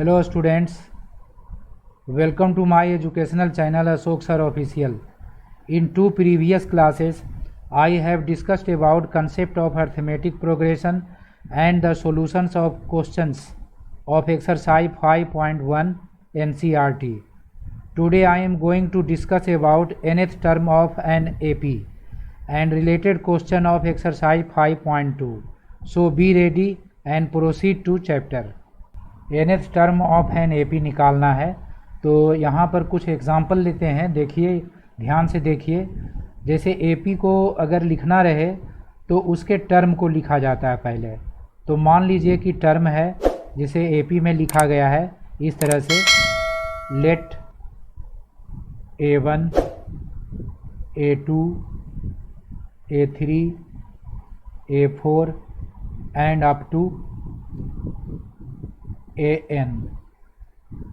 Hello students, welcome to my educational channel Ashok Sir Official. In two previous classes, I have discussed about concept of arithmetic progression and the solutions of questions of exercise 5.1 NCERT. Today I am going to discuss about nth term of an AP and related question of exercise 5.2. So be ready and proceed to chapter. nth term of an AP निकालना है। तो यहाँ पर कुछ example लेते हैं, देखिए ध्यान से देखिए। जैसे एपी को अगर लिखना रहे तो उसके टर्म को लिखा जाता है पहले। तो मान लीजिए कि टर्म है जिसे एपी में लिखा गया है इस तरह से, let A1 A2 A3 A4 and up to AN।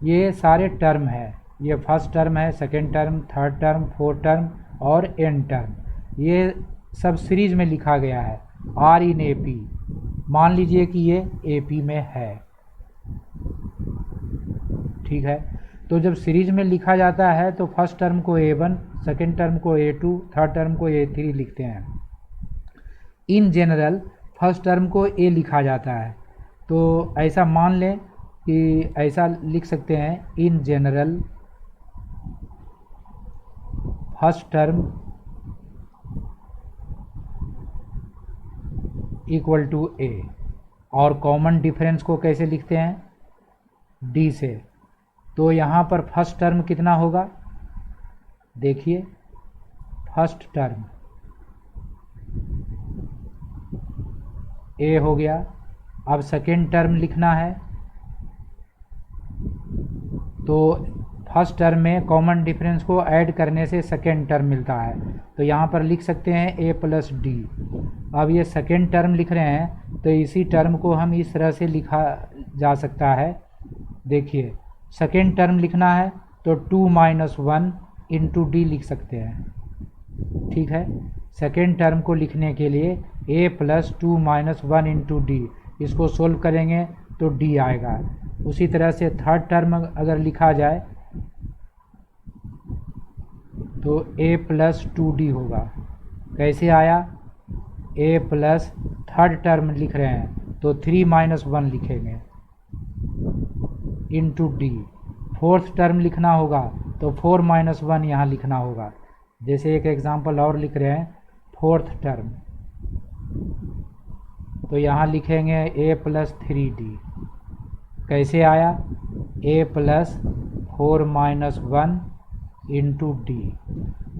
ये सारे टर्म है, ये फर्स्ट टर्म है, second term, third term, fourth term और एन टर्म। ये सब सीरीज में लिखा गया है आर इन AP। मान लीजिए कि ये AP में है, ठीक है। तो जब सीरीज में लिखा जाता है तो फर्स्ट टर्म को A1, सेकेंड टर्म को A2, थर्ड टर्म को A3 लिखते हैं। इन जनरल फर्स्ट टर्म को A लिखा जाता है। तो ऐसा मान लें कि ऐसा लिख सकते हैं, in general first term equal to A। और कॉमन डिफरेंस को कैसे लिखते हैं? D से। तो यहाँ पर फर्स्ट टर्म कितना होगा? देखिए फर्स्ट टर्म A हो गया। अब सेकेंड टर्म लिखना है तो फर्स्ट टर्म में कॉमन डिफरेंस को ऐड करने से सेकेंड टर्म मिलता है। तो यहाँ पर लिख सकते हैं A प्लस D। अब ये सेकेंड टर्म लिख रहे हैं तो इसी टर्म को हम इस तरह से लिखा जा सकता है। देखिए सेकेंड टर्म लिखना है तो 2 माइनस 1 इंटू D लिख सकते हैं, ठीक है। सेकेंड टर्म को लिखने के लिए A plus 2 minus 1 into D, इसको सोल्व करेंगे तो D आएगा। उसी तरह से थर्ड टर्म अगर लिखा जाए तो A प्लस 2D होगा। कैसे आया? A प्लस थर्ड टर्म लिख रहे हैं तो 3 माइनस 1 लिखेंगे इंटू D। फोर्थ टर्म लिखना होगा तो 4 माइनस 1 यहाँ लिखना होगा। जैसे एक एग्जांपल और लिख रहे हैं, फोर्थ टर्म, तो यहाँ लिखेंगे A प्लस 3D। कैसे आया? A plus 4 minus 1 into D।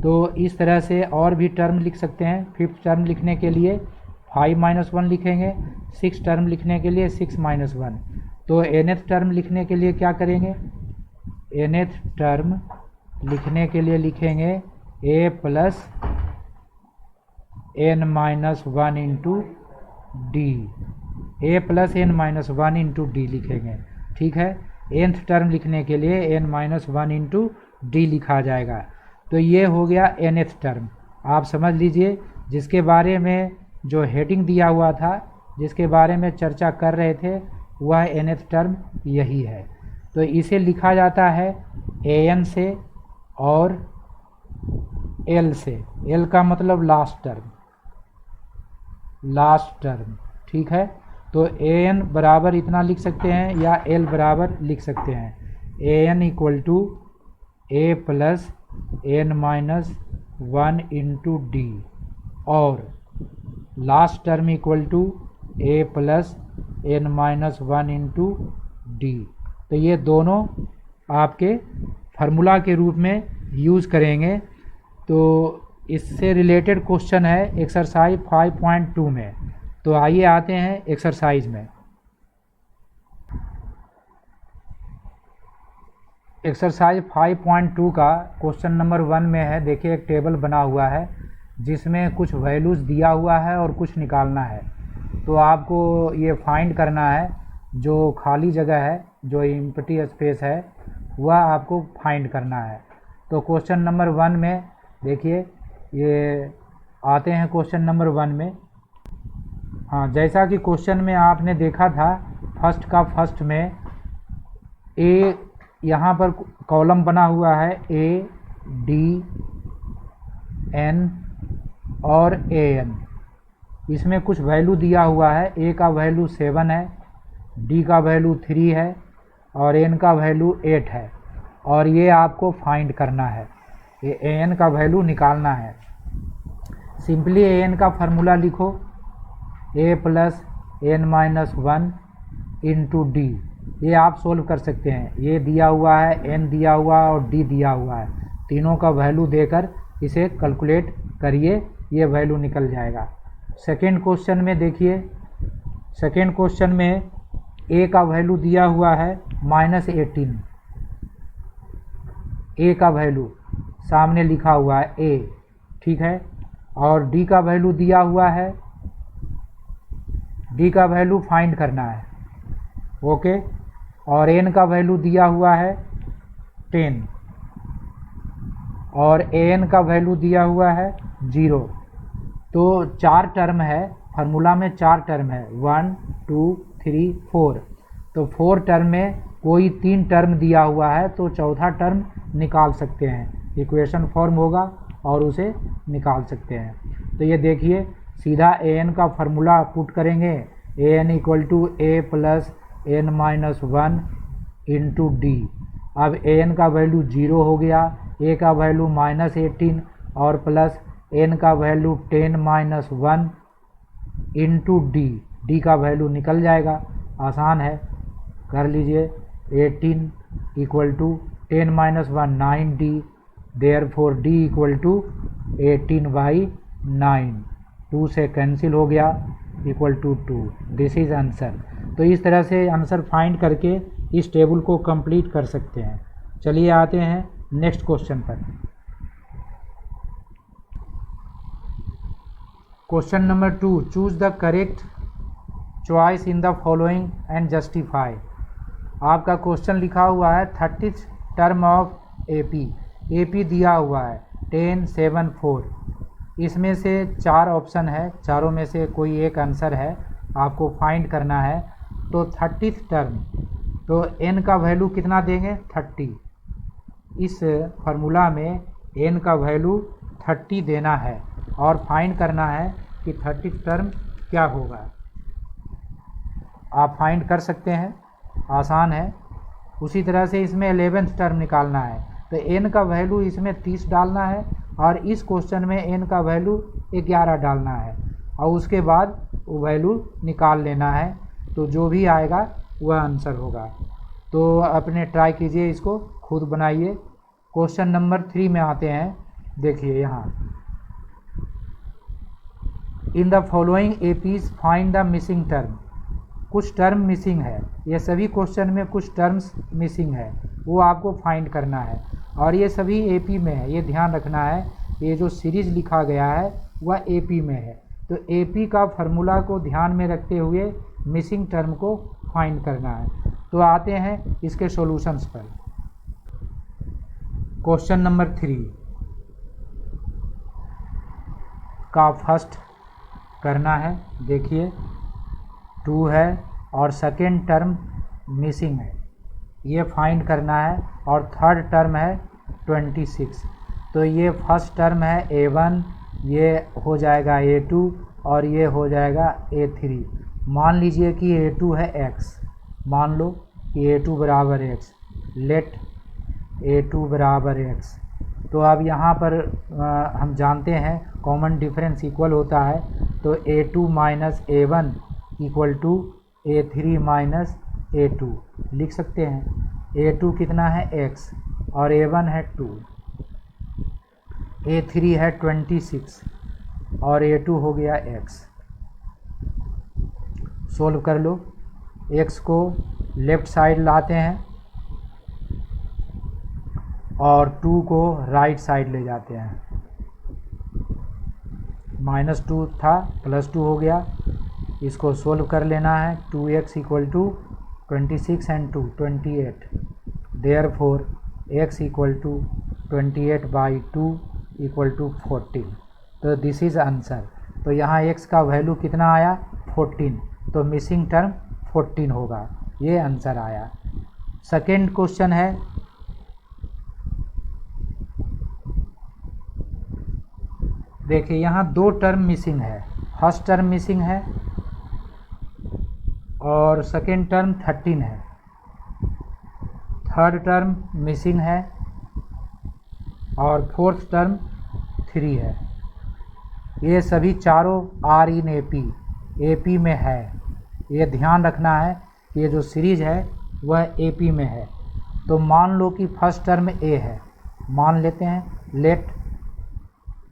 तो इस तरह से और भी टर्म लिख सकते हैं। फिफ्थ टर्म लिखने के लिए 5 माइनस 1 लिखेंगे, सिक्स टर्म लिखने के लिए 6 माइनस 1। तो nth टर्म लिखने के लिए क्या करेंगे? nth टर्म लिखने के लिए लिखेंगे A plus n minus 1 into D। A plus n minus 1 into D लिखेंगे, ठीक है। nth टर्म लिखने के लिए n माइनस 1 इंटू D लिखा जाएगा। तो ये हो गया nth टर्म। आप समझ लीजिए, जिसके बारे में जो हेडिंग दिया हुआ था, जिसके बारे में चर्चा कर रहे थे, वह nth टर्म यही है। तो इसे लिखा जाता है an से और l से। l का मतलब लास्ट टर्म, लास्ट टर्म, ठीक है। तो an बराबर इतना लिख सकते हैं या l बराबर लिख सकते हैं। an equal to A plus n minus 1 into D और last term equal to A plus n minus 1 into D। तो ये दोनों आपके फार्मूला के रूप में यूज़ करेंगे। तो इससे रिलेटेड क्वेश्चन है एक्सरसाइज 5.2 में। तो आइए आते हैं एक्सरसाइज में। एक्सरसाइज 5.2 का क्वेश्चन नंबर 1 में है। देखिए एक टेबल बना हुआ है जिसमें कुछ वैल्यूज़ दिया हुआ है और कुछ निकालना है। तो आपको ये फाइंड करना है, जो खाली जगह है, जो एम्प्टी स्पेस है, वह आपको फाइंड करना है। तो क्वेश्चन नंबर 1 में देखिए, ये आते हैं क्वेश्चन नंबर 1 में। हाँ, जैसा कि क्वेश्चन में आपने देखा था फर्स्ट का फर्स्ट में ए यहाँ पर कॉलम बना हुआ है ए डी एन और ए एन। इसमें कुछ वैल्यू दिया हुआ है, ए का वैल्यू 7 है, डी का वैल्यू 3 है और एन का वैल्यू 8 है और ये आपको फाइंड करना है, ये ए एन का वैल्यू निकालना है। सिंपली ए एन का फार्मूला लिखो, A plus N minus 1 into D. ये आप सोल्व कर सकते हैं, ये दिया हुआ है, एन दिया हुआ है और डी दिया हुआ है, तीनों का वैल्यू देकर इसे कैलकुलेट करिए, ये वैल्यू निकल जाएगा। सेकेंड क्वेश्चन में देखिए, सेकेंड क्वेश्चन में ए का वैल्यू दिया हुआ है -18, ए का वैल्यू सामने लिखा हुआ है ए, ठीक है, और डी का वैल्यू दिया हुआ है, डी का वैल्यू फाइंड करना है, ओके, और एन का वैल्यू दिया हुआ है 10 और ए एन का वैल्यू दिया हुआ है 0। तो 4 टर्म है, फार्मूला में 4 टर्म है, 1 2 3 4। तो 4 टर्म में कोई 3 टर्म दिया हुआ है तो चौथा टर्म निकाल सकते हैं, इक्वेशन फॉर्म होगा और उसे निकाल सकते हैं। तो ये देखिए सीधा ए एन का फार्मूला पुट करेंगे, A N equal to A plus N minus 1 into D. अब ए एन का वैल्यू 0 हो गया, ए का वैल्यू -18 और प्लस एन का value 10 minus 1 into d, d का वैल्यू निकल जाएगा, आसान है, कर लीजिए। 18 इक्वल टू 10 माइनस 1 9 डी, therefore d equal to 18/9, 2 से कैंसिल हो गया, equal to 2। This is answer. तो इस तरह से आंसर फाइंड करके इस टेबल को कंप्लीट कर सकते हैं। चलिए आते हैं नेक्स्ट क्वेश्चन पर। Question number 2, choose the correct choice in the following and justify. आपका क्वेश्चन लिखा हुआ है 30th term of AP, AP दिया हुआ है 10 7 4। इसमें से 4 ऑप्शन है, चारों में से कोई एक आंसर है, आपको फाइंड करना है। तो 30th टर्म, तो n का वैल्यू कितना देंगे 30। इस फार्मूला में n का वैल्यू 30 देना है और फाइंड करना है कि 30th टर्म क्या होगा। आप फाइंड कर सकते हैं, आसान है। उसी तरह से इसमें 11th टर्म निकालना है, तो n का वैल्यू इसमें 30 डालना है और इस क्वेश्चन में n का वैल्यू 11 डालना है और उसके बाद वो वैल्यू निकाल लेना है, तो जो भी आएगा वह आंसर होगा। तो अपने ट्राई कीजिए, इसको खुद बनाइए। क्वेश्चन नंबर 3 में आते हैं। देखिए यहाँ, in the following APs find the missing term. कुछ टर्म मिसिंग है, ये सभी क्वेश्चन में कुछ टर्म्स मिसिंग है, वो आपको फाइंड करना है और ये सभी एपी में है, ये ध्यान रखना है। ये जो सीरीज लिखा गया है वह एपी में है, तो एपी का फार्मूला को ध्यान में रखते हुए मिसिंग टर्म को फाइंड करना है। तो आते हैं इसके सॉल्यूशंस पर। क्वेश्चन नंबर 3 का फर्स्ट करना है। देखिए 2 है और सेकेंड टर्म मिसिंग है, ये फाइंड करना है, और थर्ड टर्म है 26। तो ये फर्स्ट टर्म है a1, ये हो जाएगा a2 और ये हो जाएगा a3। मान लीजिए कि a2 है x, मान लो कि a2 बराबर x, लेट a2 बराबर x। तो अब यहाँ पर हम जानते हैं कॉमन डिफरेंस इक्वल होता है, तो a2 minus a1 equal to a3 minus a2 लिख सकते हैं। a2 कितना है x और a1 है 2, a3 है 26 और a2 हो गया x। सोल्व कर लो, x को लेफ़्ट साइड लाते हैं और 2 को राइट साइड ले जाते हैं। -2 था +2 हो गया, इसको सोल्व कर लेना है। 2x equal to 26 and 2 28, therefore x equal to 28/2 equal to 14। तो दिस इज़ आंसर। तो यहाँ x का वैल्यू कितना आया 14, तो मिसिंग टर्म 14 होगा, ये आंसर आया। सेकेंड क्वेश्चन है, देखिए यहाँ दो टर्म मिसिंग है, फर्स्ट टर्म मिसिंग है और सेकेंड टर्म 13 है, थर्ड टर्म मिसिंग है और फोर्थ टर्म 3 है। ये सभी चारों आर इन एपी में है। ये ध्यान रखना है कि ये जो सीरीज है वह एपी में है। तो मान लो कि फर्स्ट टर्म ए है, मान लेते हैं, let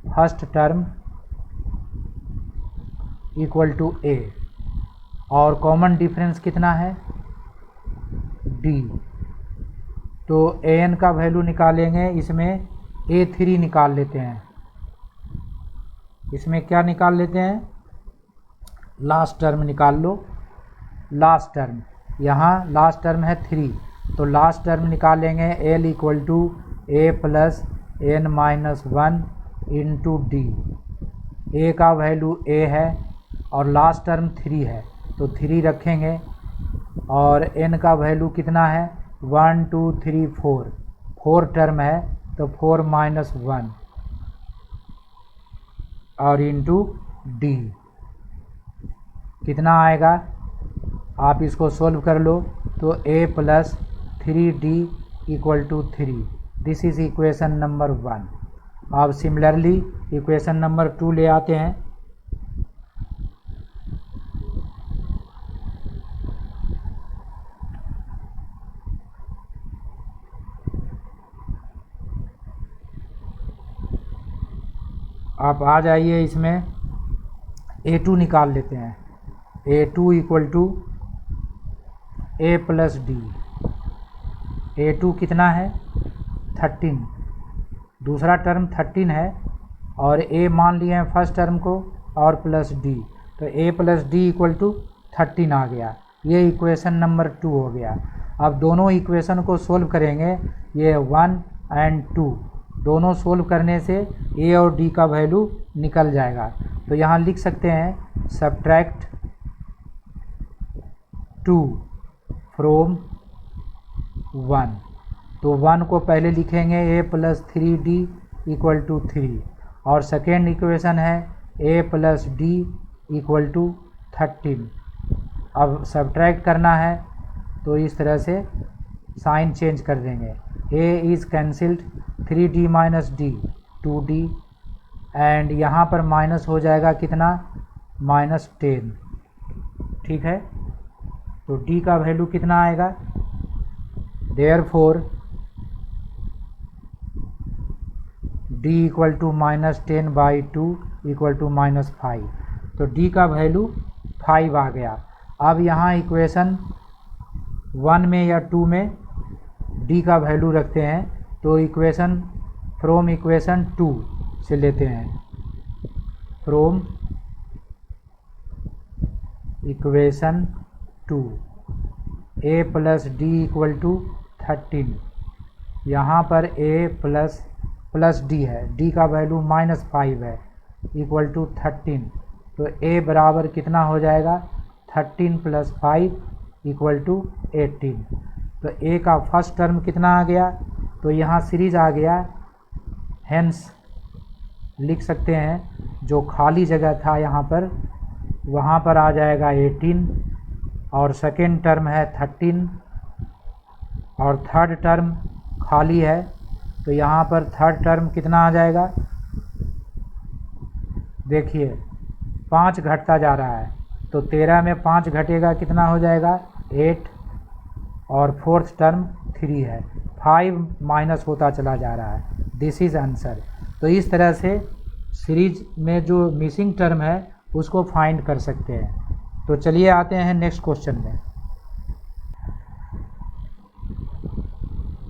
first term equal to A, और कॉमन डिफरेंस कितना है, डी। तो ए एन का वैल्यू निकालेंगे, इसमें A3 निकाल लेते हैं, इसमें क्या निकाल लेते हैं, लास्ट टर्म निकाल लो। लास्ट टर्म, यहाँ लास्ट टर्म है 3, तो लास्ट टर्म निकालेंगे L equal to A plus N minus 1 into D. A का वैल्यू A है और लास्ट टर्म 3 है, तो 3 रखेंगे और N का वैल्यू कितना है, 1 2 3 4, 4 टर्म है तो 4 माइनस 1 और इंटू डी कितना आएगा, आप इसको सोल्व कर लो तो a plus 3d equal to 3। This is equation number 1। अब सिमिलरली इक्वेशन नंबर 2 ले आते हैं। आप आ जाइए, इसमें a2 निकाल लेते हैं। a2 equal to a plus d. a2 कितना है, 13, दूसरा टर्म 13 है और a मान लिए हैं फर्स्ट टर्म को और प्लस डी, तो a plus d equal to 13 आ गया। ये इक्वेशन नंबर 2 हो गया। अब दोनों इक्वेशन को सोल्व करेंगे, ये 1 एंड 2 दोनों सोल्व करने से a और d का वैल्यू निकल जाएगा। तो यहाँ लिख सकते हैं सब्ट्रैक्ट 2 फ्रॉम 1। तो 1 को पहले लिखेंगे a plus 3d equal to 3 और सेकेंड इक्वेशन है a plus d equal to 13। अब सब्ट्रैक्ट करना है तो इस तरह से साइन चेंज कर देंगे। a is cancelled, 3d minus D 2d, and यहाँ पर माइनस हो जाएगा कितना, -10। ठीक है, तो d का वैल्यू कितना आएगा, therefore d equal to -10/2 equal to -5। तो d का वैल्यू 5 आ गया। अब यहाँ इक्वेशन 1 में या 2 में d का वैल्यू रखते हैं, तो इक्वेशन फ्रॉम इक्वेशन 2 से लेते हैं, from equation 2 a plus d equal to 13। यहाँ पर a प्लस डी है, d का वैल्यू -5 है इक्वल टू 13। तो a बराबर कितना हो जाएगा, 13 प्लस 5 इक्वल टू 18। तो a का फर्स्ट टर्म कितना आ गया, तो यहाँ सीरीज आ गया, हेंस लिख सकते हैं जो खाली जगह था यहाँ पर, वहाँ पर आ जाएगा 18 और सेकेंड टर्म है 13 और थर्ड टर्म खाली है, तो यहाँ पर थर्ड टर्म कितना आ जाएगा, देखिए 5 घटता जा रहा है, तो 13 में 5 घटेगा कितना हो जाएगा, 8 और फोर्थ टर्म 3 है, 5 माइनस होता चला जा रहा है। This is answer. तो इस तरह से सीरीज में जो मिसिंग टर्म है उसको फाइंड कर सकते हैं। तो चलिए आते हैं नेक्स्ट क्वेश्चन में।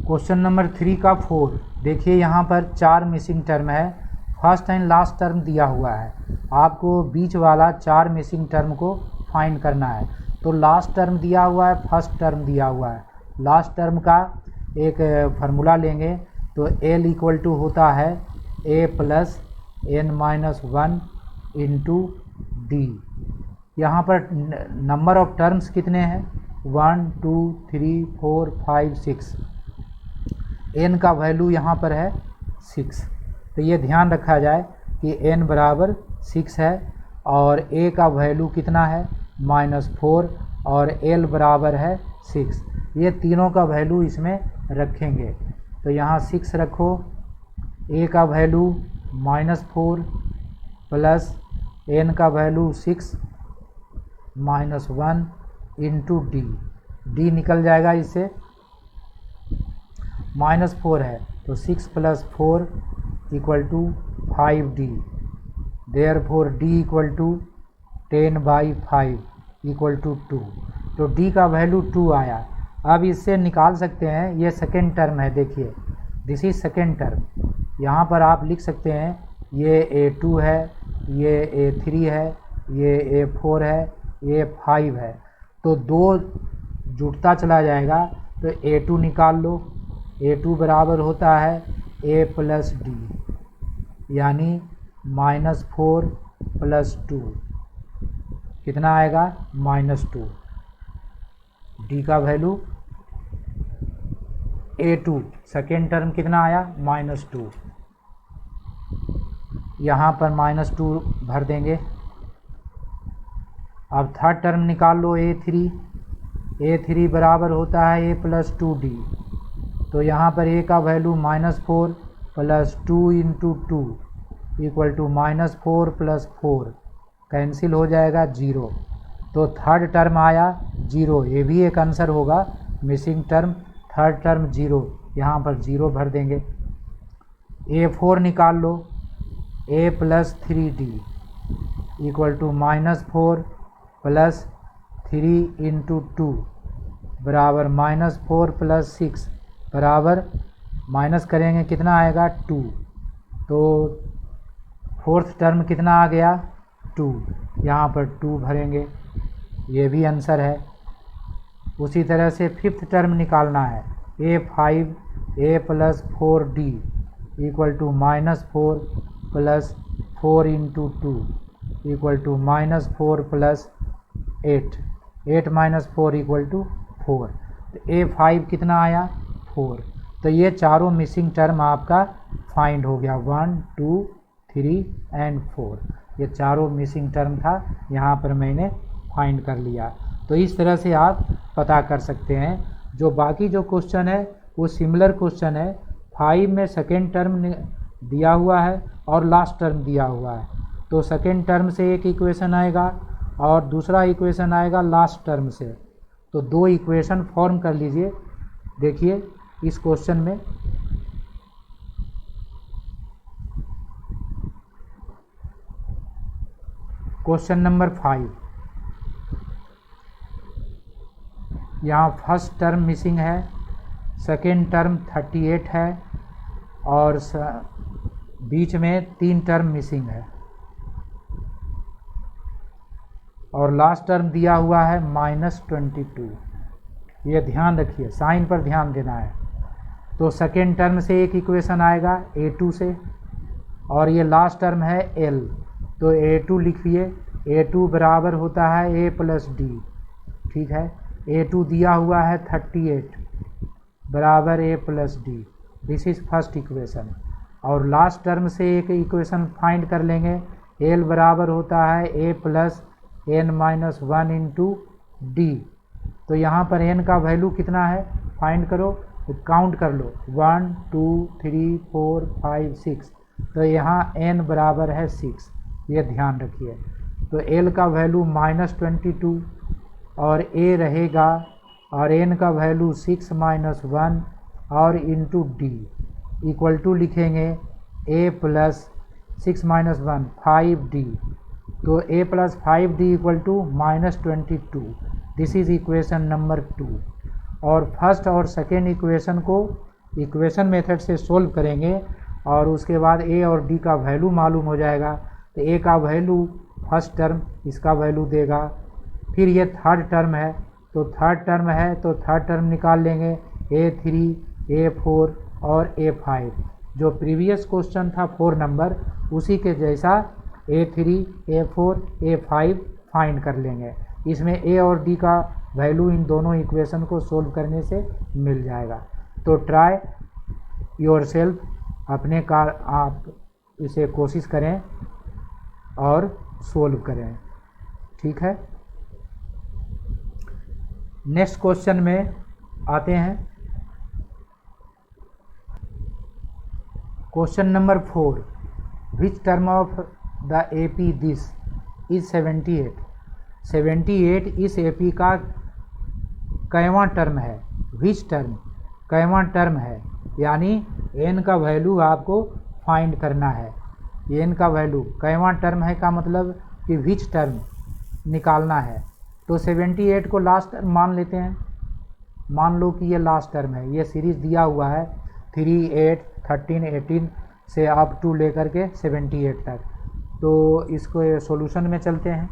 क्वेश्चन नंबर 3 का 4। देखिए यहाँ पर 4 मिसिंग टर्म है, फर्स्ट एंड लास्ट टर्म दिया हुआ है, आपको बीच वाला 4 मिसिंग टर्म को फाइंड करना है। तो लास्ट टर्म दिया हुआ है, फर्स्ट टर्म दिया हुआ है, लास्ट टर्म का एक फार्मूला लेंगे, तो L इक्वल टू होता है a plus n minus 1 into D. यहाँ पर नंबर ऑफ टर्म्स कितने हैं, 1 2 3 4 5 6, n का वैल्यू यहाँ पर है 6। तो ये ध्यान रखा जाए कि n बराबर 6 है और a का वैल्यू कितना है -4 और l बराबर है 6। ये तीनों का वैल्यू इसमें रखेंगे। तो यहाँ 6 रखो, a का वैल्यू -4 प्लस n का वैल्यू 6 -1 इंटू d निकल जाएगा इससे, -4 है तो 6 + 4 = 5d, देयरफॉर d = 10/5 = 2। तो d का वैल्यू 2 आया। अब इससे निकाल सकते हैं, ये सेकेंड टर्म है, देखिए दिस इज सेकेंड टर्म। यहाँ पर आप लिख सकते हैं ये a2 है, ये a3 है, ये a4 है, ये 5 है। तो 2 जुड़ता चला जाएगा तो a2 निकाल लो। a2 बराबर होता है a + d, यानी -4 + 2 कितना आएगा -2। d का वैल्यू a2 सेकेंड टर्म कितना आया -2। यहाँ पर -2 भर देंगे। अब थर्ड टर्म निकाल लो a3 बराबर होता है a + 2d। तो यहाँ पर a का वैल्यू -4 + 2 × 2 = -4 + 4 कैंसिल हो जाएगा 0। तो थर्ड टर्म आया 0, ये भी एक आंसर होगा। मिसिंग टर्म थर्ड टर्म 0, यहाँ पर 0 भर देंगे। a4 निकाल लो, a + 3d = -4 + 3 × 2 बराबर -4 + 6 बराबर माइनस करेंगे कितना आएगा 2। तो फोर्थ टर्म कितना आ गया 2, यहाँ पर 2 भरेंगे, ये भी आंसर है। उसी तरह से फिफ्थ टर्म निकालना है, a5 a + 4d = -4 + 4 × 2 = -4 + 8, 8 - 4 = 4। तो a5 कितना आया 4। तो ये चारों मिसिंग टर्म आपका फाइंड हो गया, 1 2 3 एंड 4। ये चारों मिसिंग टर्म था, यहाँ पर मैंने फाइंड कर लिया। तो इस तरह से आप पता कर सकते हैं। जो बाकी जो क्वेश्चन है वो सिमिलर क्वेश्चन है। 5 में सेकेंड टर्म दिया हुआ है और लास्ट टर्म दिया हुआ है। तो सेकेंड टर्म से एक इक्वेशन आएगा और दूसरा इक्वेशन आएगा लास्ट टर्म से। तो 2 इक्वेशन फॉर्म कर लीजिए। देखिए इस क्वेश्चन में क्वेश्चन नंबर 5, यहाँ फर्स्ट टर्म मिसिंग है, सेकेंड टर्म 38 है और बीच में 3 टर्म मिसिंग है और लास्ट टर्म दिया हुआ है -22। ये ध्यान रखिए, साइन पर ध्यान देना है। तो सेकेंड टर्म से एक इक्वेशन आएगा a2 से और ये लास्ट टर्म है l। तो a2 लिखिए, a2 बराबर होता है a + d, ठीक है। a2 दिया हुआ है 38 बराबर a + d, this is first equation. और लास्ट टर्म से एक इक्वेशन फाइंड कर लेंगे, l बराबर होता है a + n - 1 × d। तो यहाँ पर n का वैल्यू कितना है फाइंड करो, काउंट कर लो, 1 2 3 4 5 6। तो यहाँ n बराबर है 6, ये ध्यान रखिए। तो l का वैल्यू -22 और a रहेगा और n का वैल्यू 6 - 1 और इंटू d इक्वल टू लिखेंगे a + 6 - 1 5d। तो a + 5d = -22। This is equation number 2। और फर्स्ट और सेकेंड इक्वेशन को इक्वेशन मेथड से सोल्व करेंगे और उसके बाद a और d का वैल्यू मालूम हो जाएगा। तो a का वैल्यू फर्स्ट टर्म इसका वैल्यू देगा। फिर ये थर्ड टर्म है, तो थर्ड टर्म है तो थर्ड टर्म निकाल लेंगे, a3 a4 और a5। जो प्रीवियस क्वेश्चन था 4 नंबर, उसी के जैसा a3 a4 a5 फाइंड कर लेंगे। इसमें a और d का वैल्यू इन दोनों इक्वेशन को सोल्व करने से मिल जाएगा। तो ट्राई योरसेल्फ, अपने का आप इसे कोशिश करें और सोल्व करें। ठीक है, नेक्स्ट क्वेश्चन में आते हैं। Question number 4, which term of the AP this is 78। 78 इस AP का कैवां टर्म है, विच टर्म, कैवां टर्म है, यानी n का वैल्यू आपको फाइंड करना है। n का वैल्यू कैवां टर्म है का मतलब कि विच टर्म निकालना है। तो 78 को लास्ट टर्म मान लेते हैं। मान लो कि ये लास्ट टर्म है, ये सीरीज दिया हुआ है 3, 8, 13, 18 से अप टू लेकर के 78 तक। तो इसको सॉल्यूशन में चलते हैं।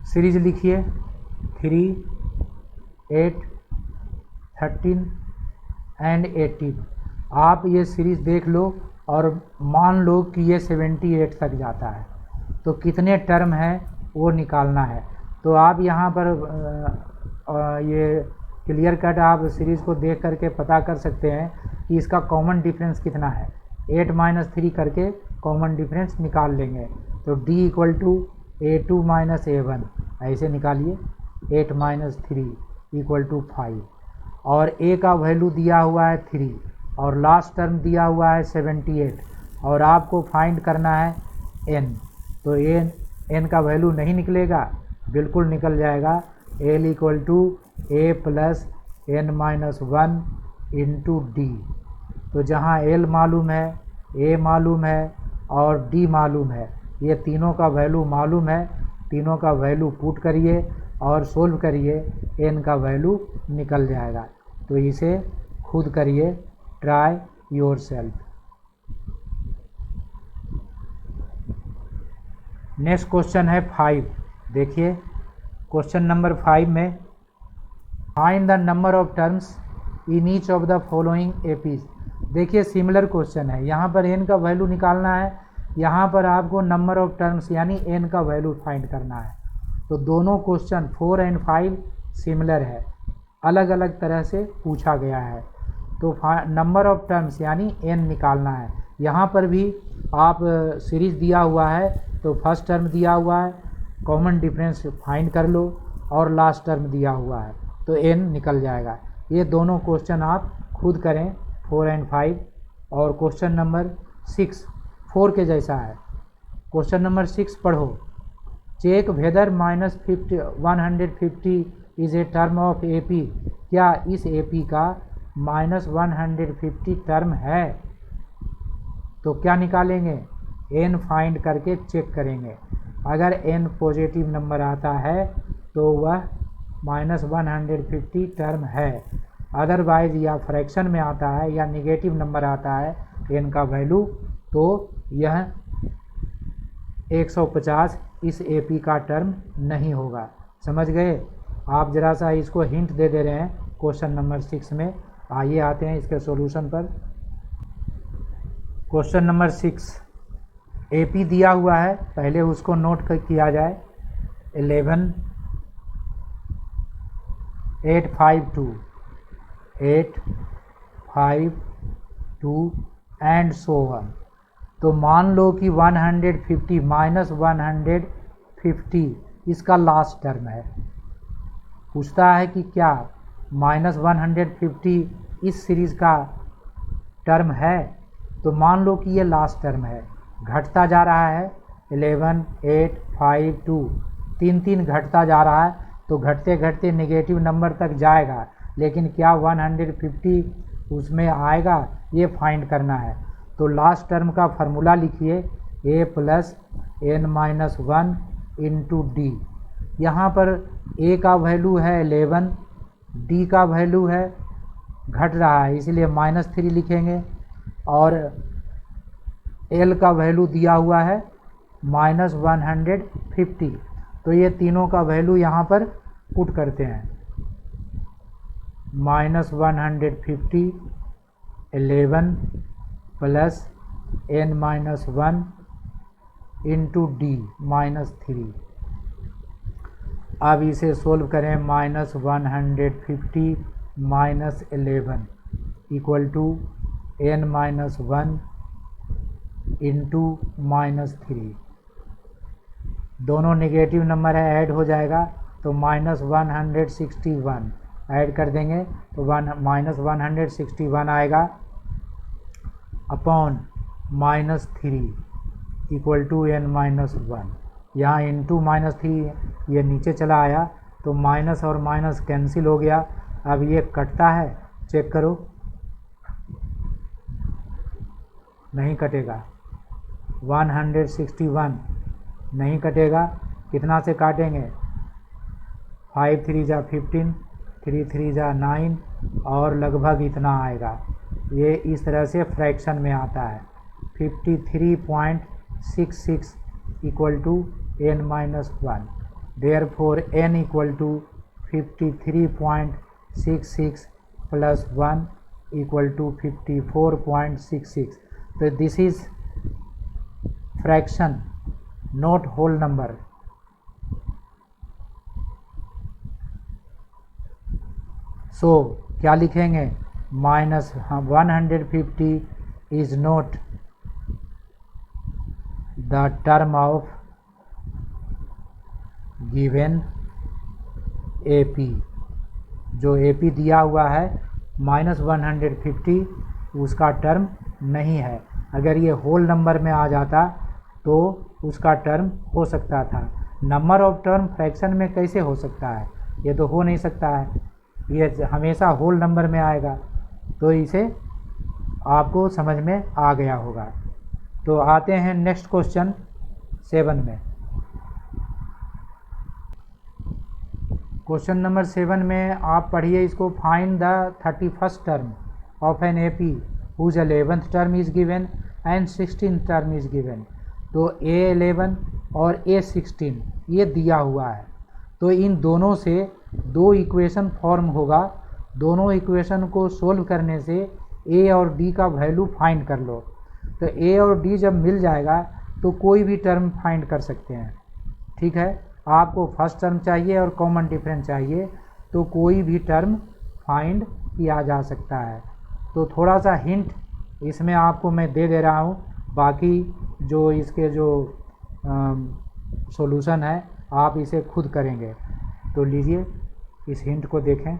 सीरीज लिखिए 3, 8, 13 एंड 18। आप ये सीरीज देख लो और मान लो कि ये 78 तक जाता है, तो कितने टर्म है वो निकालना है। तो आप यहाँ पर ये क्लियर कट आप सीरीज़ को देख करके पता कर सकते हैं कि इसका कॉमन डिफरेंस कितना है। 8 - 3 करके कॉमन डिफरेंस निकाल लेंगे। तो D = A2 - A1 ऐसे निकालिए। 8 - 3 = 5 और A का वैल्यू दिया हुआ है 3 और लास्ट टर्म दिया हुआ है 78 और आपको फाइंड करना है n। तो n का वैल्यू नहीं निकलेगा, बिल्कुल निकल जाएगा। L = A + n - 1 × D। तो जहाँ L मालूम है, A मालूम है और D मालूम है, ये तीनों का वैल्यू मालूम है, तीनों का वैल्यू पुट करिए और सोल्व करिए, n का वैल्यू निकल जाएगा। तो इसे खुद करिए, ट्राई योरसेल्फ। नेक्स्ट क्वेश्चन है 5। देखिए क्वेश्चन नंबर 5 में find the number of terms in each of the following APs। देखिए सिमिलर क्वेश्चन है, यहाँ पर n का वैल्यू निकालना है, यहाँ पर आपको नंबर ऑफ टर्म्स यानी n का वैल्यू फाइंड करना है। तो दोनों क्वेश्चन 4 और 5 सिमिलर है, अलग अलग तरह से पूछा गया है। तो नंबर ऑफ टर्म्स यानी n निकालना है। यहाँ पर भी आप सीरीज दिया हुआ है, तो फर्स्ट टर्म दिया हुआ है, कॉमन डिफरेंस फाइंड कर लो और लास्ट टर्म दिया हुआ है, तो n निकल जाएगा। ये दोनों क्वेश्चन आप खुद करें 4 और 5। और क्वेश्चन नंबर 6 4 के जैसा है। क्वेश्चन नंबर 6 पढ़ो। Check whether -150 is a term of AP। क्या इस AP का -150 टर्म है? तो क्या निकालेंगे, n फाइंड करके चेक करेंगे। अगर n पॉजिटिव नंबर आता है तो वह -150 टर्म है, अदरवाइज या फ्रैक्शन में आता है या निगेटिव नंबर आता है n का वैल्यू, तो यह 150 इस AP का टर्म नहीं होगा। समझ गए? आप जरा सा इसको हिंट दे दे रहे हैं क्वेश्चन नंबर 6 में। आइए आते हैं इसके सॉल्यूशन पर। क्वेश्चन नंबर 6 AP दिया हुआ है, पहले उसको नोट किया जाए। 11 852 852 एंड सो ऑन। तो मान लो कि 150 -150 इसका लास्ट टर्म है। पूछता है कि क्या -150 इस सीरीज का टर्म है? तो मान लो कि ये लास्ट टर्म है, घटता जा रहा है। 11 8 5 2 3 घटता जा रहा है, तो घटते घटते नेगेटिव नंबर तक जाएगा, लेकिन क्या 150 उसमें आएगा, ये फाइंड करना है। तो लास्ट टर्म का फार्मूला लिखिए, A + n - 1 × D। यहाँ पर A का वैल्यू है 11, D का वैल्यू है, घट रहा है इसलिए -3 लिखेंगे, और L का वैल्यू दिया हुआ है -150। तो ये तीनों का वैल्यू यहाँ पर पुट करते हैं। -150 11 + n minus 1 into d minus 3। अब इसे सोल्व करें, minus 150 minus 11 equal to n minus 1 into minus 3। दोनों नेगेटिव नंबर है, ऐड हो जाएगा तो माइनस 161 ऐड कर देंगे तो माइनस 161 आएगा upon minus 3 equal to n minus 1। यहाँ इंटू माइनस 3 ये नीचे चला आया तो माइनस और माइनस कैंसिल हो गया। अब ये कटता है, चेक करो, नहीं कटेगा। 161 नहीं कटेगा, कितना से काटेंगे, 5 3 जा 15, 3 3 जा 9 और लगभग इतना आएगा। ये इस तरह से फ्रैक्शन में आता है। 53.66 equal to n minus 1। Therefore n equal to 53.66 plus 1 equal to 54.66। तो this is fraction, not whole number. So क्या लिखेंगे, minus 150 is not the term of given AP। जो AP दिया हुआ है माइनस 150 उसका टर्म नहीं है। अगर ये होल नंबर में आ जाता तो उसका टर्म हो सकता था। नंबर ऑफ टर्म फ्रैक्शन में कैसे हो सकता है, ये तो हो नहीं सकता है, ये हमेशा होल नंबर में आएगा। तो इसे आपको समझ में आ गया होगा। तो आते हैं नेक्स्ट क्वेश्चन 7 में। क्वेश्चन नंबर 7 में आप पढ़िए इसको। Find the 31st term of an AP whose 11th term is given and 16th term is given. तो A11 और A16 ये दिया हुआ है, तो इन दोनों से दो इक्वेशन फॉर्म होगा। दोनों इक्वेशन को सोल्व करने से A और D का वैल्यू फाइंड कर लो। तो A और D जब मिल जाएगा तो कोई भी टर्म फाइंड कर सकते हैं। ठीक है, आपको फर्स्ट टर्म चाहिए और कॉमन डिफरेंस चाहिए तो कोई भी टर्म फाइंड किया जा सकता है। तो थोड़ा सा हिंट इसमें आपको मैं दे दे रहा हूँ, बाकी जो इसके जो सॉल्यूशन है आप इसे खुद करेंगे। तो लीजिए इस हिंट को देखें।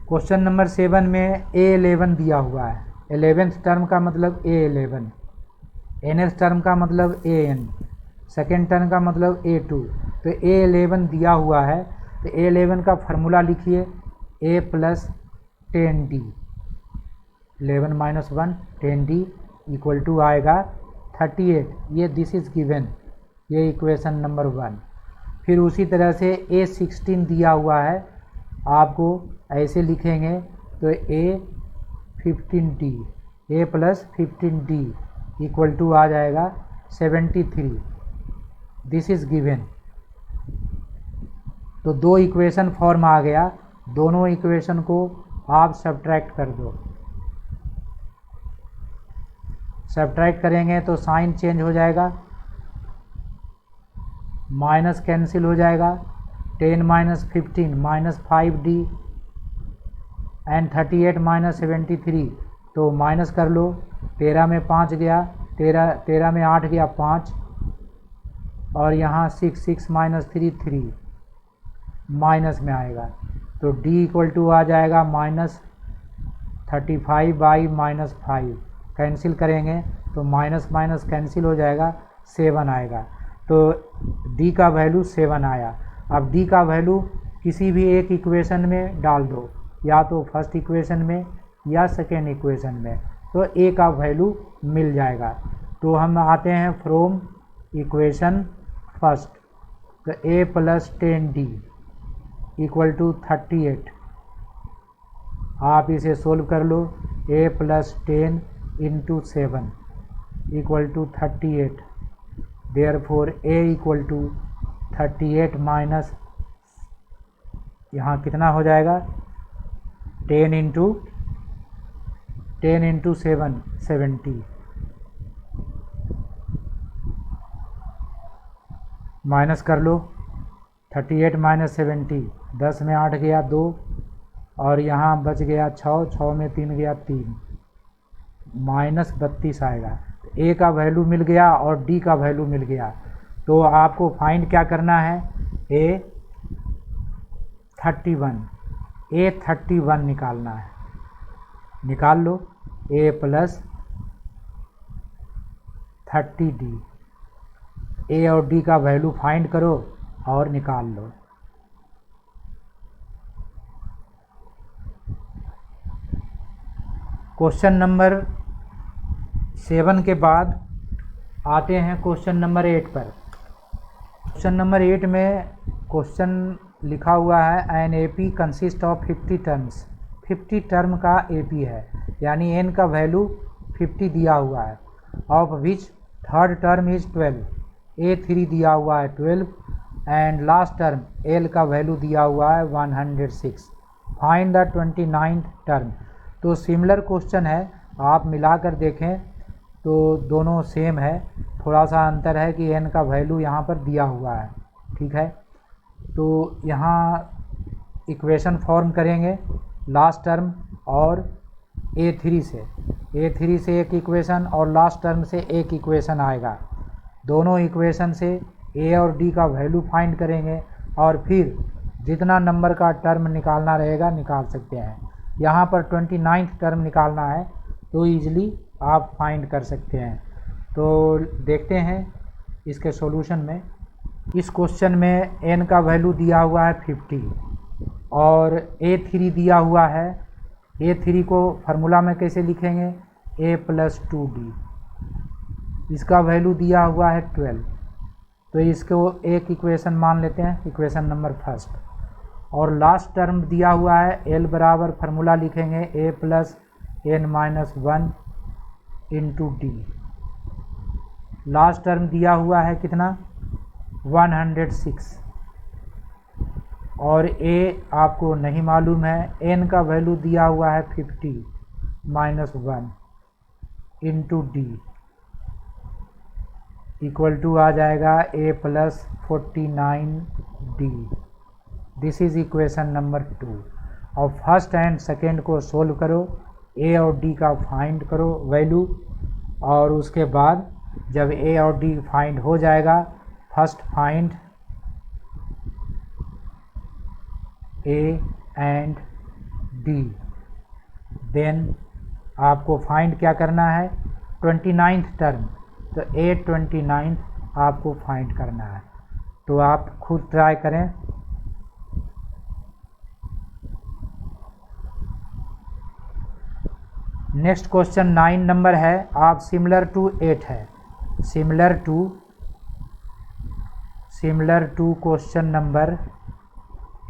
क्वेश्चन नंबर 7 में A11 दिया हुआ है। 11th टर्म का मतलब A11, nth टर्म का मतलब AN, सेकेंड टर्म का मतलब A2। तो A11 दिया हुआ है तो A11 का फार्मूला लिखिए, A plus 10D, 11 minus 1 10D equal to आएगा 38। ये दिस इज गिवन, ये इक्वेशन नंबर 1। फिर उसी तरह से A16 दिया हुआ है, आपको ऐसे लिखेंगे तो A15D, A plus 15D equal to आ जाएगा 73। This is given. तो दो इक्वेशन फॉर्म आ गया, दोनों इक्वेशन को आप सब्ट्रैक्ट कर दो। सब्ट्रैक्ट करेंगे तो साइन चेंज हो जाएगा, माइनस कैंसिल हो जाएगा, 10 minus 15 minus 5D and 38 minus 73। तो माइनस कर लो, 13 में 5 गया, 13 में 8 गया 5, और यहाँ 6 माइनस 3 3 माइनस में आएगा। तो D इक्वल टू आ जाएगा माइनस 35 बाई माइनस 5। कैंसिल करेंगे तो माइनस माइनस कैंसिल हो जाएगा, 7 आएगा। तो D का वैल्यू 7 आया। अब D का वैल्यू किसी भी एक इक्वेशन में डाल दो, या तो फर्स्ट इक्वेशन में या सेकेंड इक्वेशन में, तो A का वैल्यू मिल जाएगा। तो हम आते हैं फ्रॉम इक्वेशन फर्स्ट। तो A plus 10D equal to 38। आप इसे सोल्व कर लो, A plus 10 into 7 equal to 38। Therefore A equal to 38 minus, यहाँ कितना हो जाएगा, 10 इंटू 10 इंटू 7 70 माइनस कर लो 38 माइनस 70 10 में 8 गया 2 और यहाँ बच गया 6 6 में 3 गया 3 माइनस 32 आएगा। ए का वैल्यू मिल गया और डी का वैल्यू मिल गया। तो आपको फाइंड क्या करना है, A31 निकालना है। निकाल लो A प्लस 30D। ए और डी का वैल्यू फाइंड करो और निकाल लो। क्वेश्चन नंबर 7 के बाद आते हैं क्वेश्चन नंबर 8 पर। क्वेश्चन नंबर 8 में क्वेश्चन लिखा हुआ है an AP consist of 50 terms. 50 term का एपी है, यानी एन का वैल्यू 50 दिया हुआ है, of which third term is 12। A3 दिया हुआ है 12 एंड लास्ट टर्म L का वैल्यू दिया हुआ है 106। Find the 29th term. तो सिमिलर क्वेश्चन है, आप मिलाकर देखें तो दोनों सेम है, थोड़ा सा अंतर है कि n का वैल्यू यहाँ पर दिया हुआ है। ठीक है, तो यहाँ इक्वेशन फॉर्म करेंगे लास्ट टर्म और A3 से एक इक्वेशन और लास्ट टर्म से एक इक्वेशन आएगा। दोनों इक्वेशन से A और D का वैल्यू फाइंड करेंगे और फिर जितना नंबर का टर्म निकालना रहेगा निकाल सकते हैं। यहाँ पर 29th टर्म निकालना है तो ईजिली आप फाइंड कर सकते हैं। तो देखते हैं इसके सॉल्यूशन में। इस क्वेश्चन में n का वैल्यू दिया हुआ है 50 और A3 दिया हुआ है। A3 को फार्मूला में कैसे लिखेंगे, A प्लस 2D। इसका वैल्यू दिया हुआ है 12, तो इसको एक इक्वेशन मान लेते हैं, इक्वेशन नंबर फर्स्ट। और लास्ट टर्म दिया हुआ है L बराबर फार्मूला लिखेंगे A plus n minus 1 into D. Last term दिया हुआ है कितना, 106 और A आपको नहीं मालूम है। n का वैल्यू दिया हुआ है 50 minus 1 into D equal to आ जाएगा A plus 49D। This is equation number 2। और फर्स्ट एंड सेकेंड को सोल्व करो, A और D का फाइंड करो वैल्यू, और उसके बाद जब A और D फाइंड हो जाएगा, first find A and D, then आपको फाइंड क्या करना है, 29th टर्म। तो A29 आपको फाइंड करना है। तो आप खुद ट्राई करें। नेक्स्ट क्वेश्चन 9 नंबर है, आप सिमिलर टू 8 है। सिमिलर टू क्वेश्चन नंबर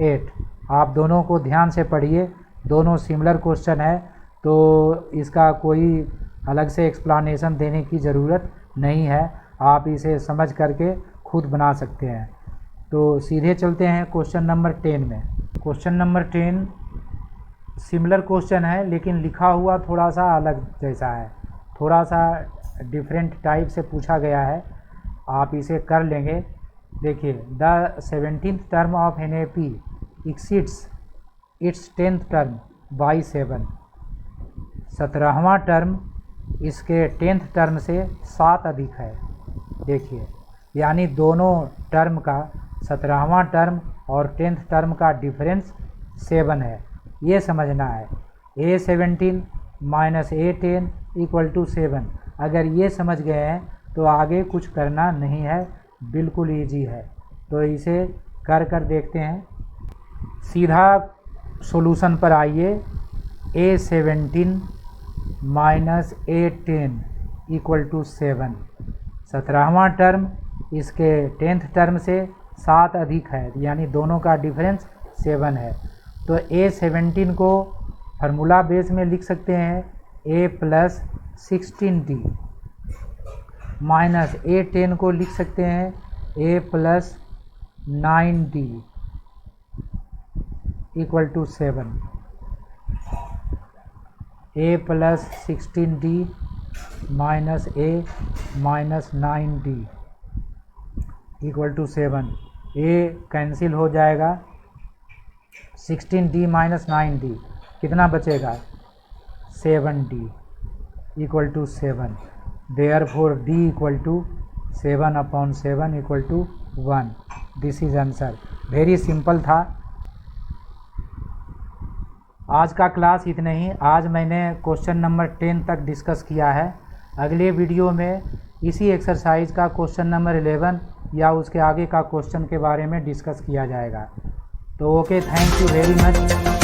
8, आप दोनों को ध्यान से पढ़िए, दोनों सिमिलर क्वेश्चन है, तो इसका कोई अलग से एक्सप्लेनेशन देने की ज़रूरत नहीं है, आप इसे समझ करके खुद बना सकते हैं। तो सीधे चलते हैं क्वेश्चन नंबर 10 में। क्वेश्चन नंबर 10 सिमिलर क्वेश्चन है, लेकिन लिखा हुआ थोड़ा सा अलग जैसा है, थोड़ा सा डिफरेंट टाइप से पूछा गया है। आप इसे कर लेंगे। देखिए, the 17th term of NAP exceeds its 10th term by 7। 17वां टर्म इसके 10th टर्म से 7 अधिक है। देखिए, यानी दोनों टर्म का 17वां टर्म और 10th टर्म का डिफरेंस 7 है, ये समझना है। A17 minus A10 equal to 7। अगर ये समझ गए हैं तो आगे कुछ करना नहीं है, बिल्कुल इजी है। तो इसे कर देखते हैं। सीधा सॉल्यूशन पर आइए। A17 minus A10 equal to 7। 17वां टर्म इसके 10th टर्म से 7 अधिक है, यानी दोनों का डिफरेंस 7 है। तो A17 को फार्मूला बेस में लिख सकते हैं A plus 16D, minus A10 को लिख सकते हैं A plus 9D equal to 7। A plus 16d minus a minus 9d equal to 7। A cancel हो जाएगा, 16d माइनस 9d कितना बचेगा 7d equal to 7। Therefore d equal to 7/7 equal to 1। This is answer. Very simple था। आज का class इतने ही। आज मैंने क्वेश्चन नंबर 10 तक डिस्कस किया है। अगले वीडियो में इसी एक्सरसाइज का क्वेश्चन नंबर 11 या उसके आगे का क्वेश्चन के बारे में डिस्कस किया जाएगा। तो okay, thank you very much.